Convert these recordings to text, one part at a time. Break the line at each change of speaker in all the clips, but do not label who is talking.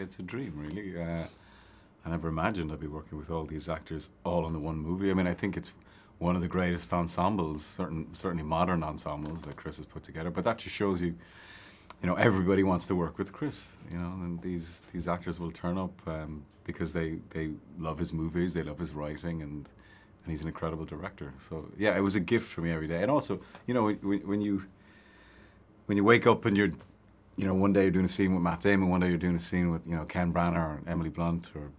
it's a dream, really. I never imagined I'd be working with all these actors all in the one movie. I mean, I think it's one of the greatest ensembles, certainly modern ensembles that Chris has put together. But that just shows you, everybody wants to work with Chris, and these actors will turn up because they love his movies, they love his writing, and he's an incredible director. So yeah, it was a gift for me every day. And also, when you wake up and you're, one day you're doing a scene with Matt Damon, one day you're doing a scene with, Ken Branagh or Emily Blunt or,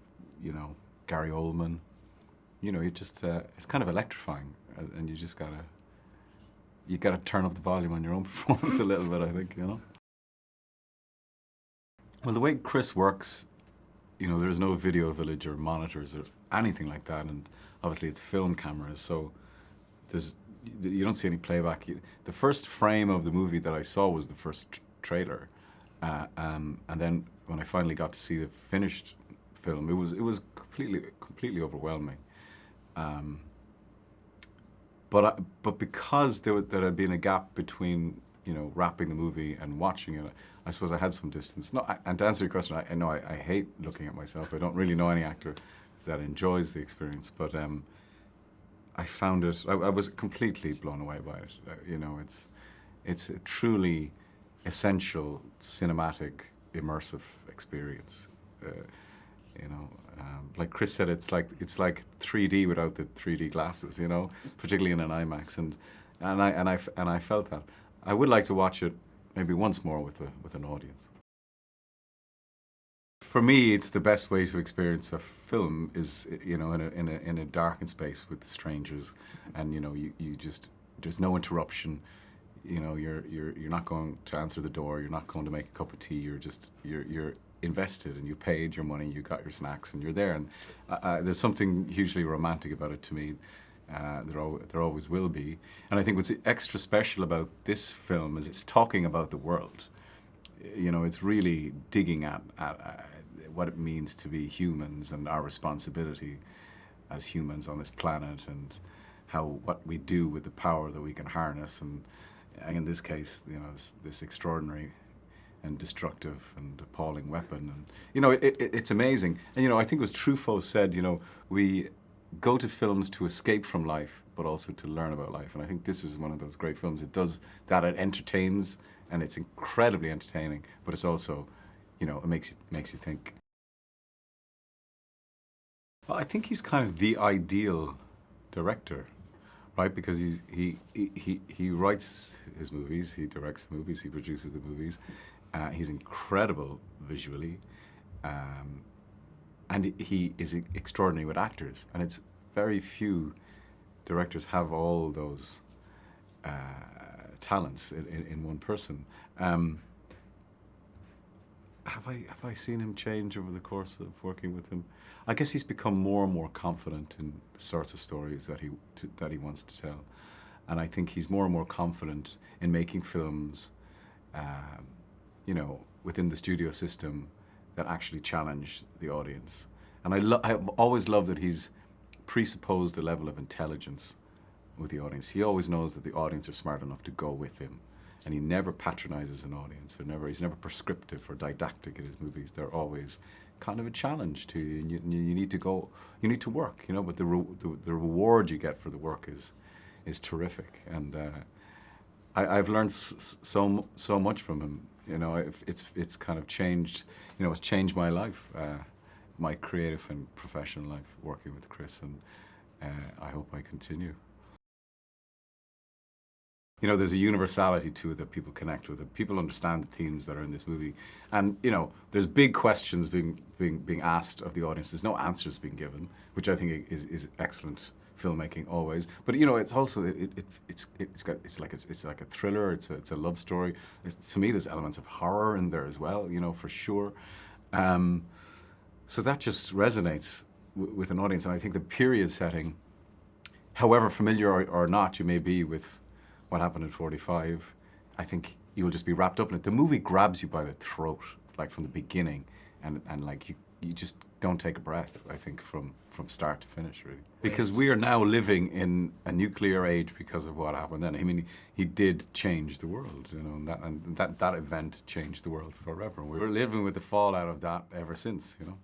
Gary Oldman. You just, it's kind of electrifying, and you just gotta turn up the volume on your own performance a little bit, I think, Well, the way Chris works, there's no video village or monitors or anything like that, and obviously it's film cameras, so you don't see any playback. The first frame of the movie that I saw was the first trailer, and then when I finally got to see the finished film, it was completely overwhelming. But because there had been a gap between wrapping the movie and watching it, I suppose I had some distance. No, and to answer your question, I know I hate looking at myself. I don't really know any actor that enjoys the experience, but I found it. I was completely blown away by it. It's a truly essential cinematic immersive experience. Like Chris said, it's like 3D without the 3D glasses. Particularly in an IMAX, and I felt that. I would like to watch it maybe once more with an audience. For me, it's the best way to experience a film is in a darkened space with strangers, and you just, there's no interruption. You're not going to answer the door. You're not going to make a cup of tea. You're invested, and you paid your money. You got your snacks, and you're there. And there's something hugely romantic about it to me. There always will be. And I think what's extra special about this film is it's talking about the world. It's really digging at what it means to be humans and our responsibility as humans on this planet, and what we do with the power that we can harness. And in this case, this extraordinary and destructive and appalling weapon. And it's amazing. And I think it was Truffaut said, we go to films to escape from life, but also to learn about life. And I think this is one of those great films. It does that. It entertains, and it's incredibly entertaining. But it's also, it makes you think. Well, I think he's kind of the ideal director, right? Because he writes his movies, he directs the movies, he produces the movies. He's incredible visually. And he is extraordinary with actors, and it's very few directors have all those talents in one person. Have I seen him change over the course of working with him? I guess he's become more and more confident in the sorts of stories that he wants to tell, and I think he's more and more confident in making films, within the studio system, that actually challenge the audience. And I've always loved that he's presupposed a level of intelligence with the audience. He always knows that the audience are smart enough to go with him. And he never patronizes an audience. He's never prescriptive or didactic in his movies. They're always kind of a challenge to you. And you need to work, but the reward you get for the work is terrific. And I've learned so much from him. It's kind of changed, it's changed my life, my creative and professional life, working with Chris, and I hope I continue. There's a universality to it that people connect with it. People understand the themes that are in this movie, and there's big questions being asked of the audience. There's no answers being given, which I think is excellent filmmaking always. But it's also it's like a thriller. It's a love story. To me, there's elements of horror in there as well. For sure. So that just resonates with an audience, and I think the period setting, however familiar or not you may be with what happened in 45, I think you'll just be wrapped up in it. The movie grabs you by the throat, like from the beginning, and like you just don't take a breath, I think, from start to finish, really. Because we are now living in a nuclear age because of what happened then. I mean, he did change the world, you know, and that event changed the world forever. We're living with the fallout of that ever since, you know.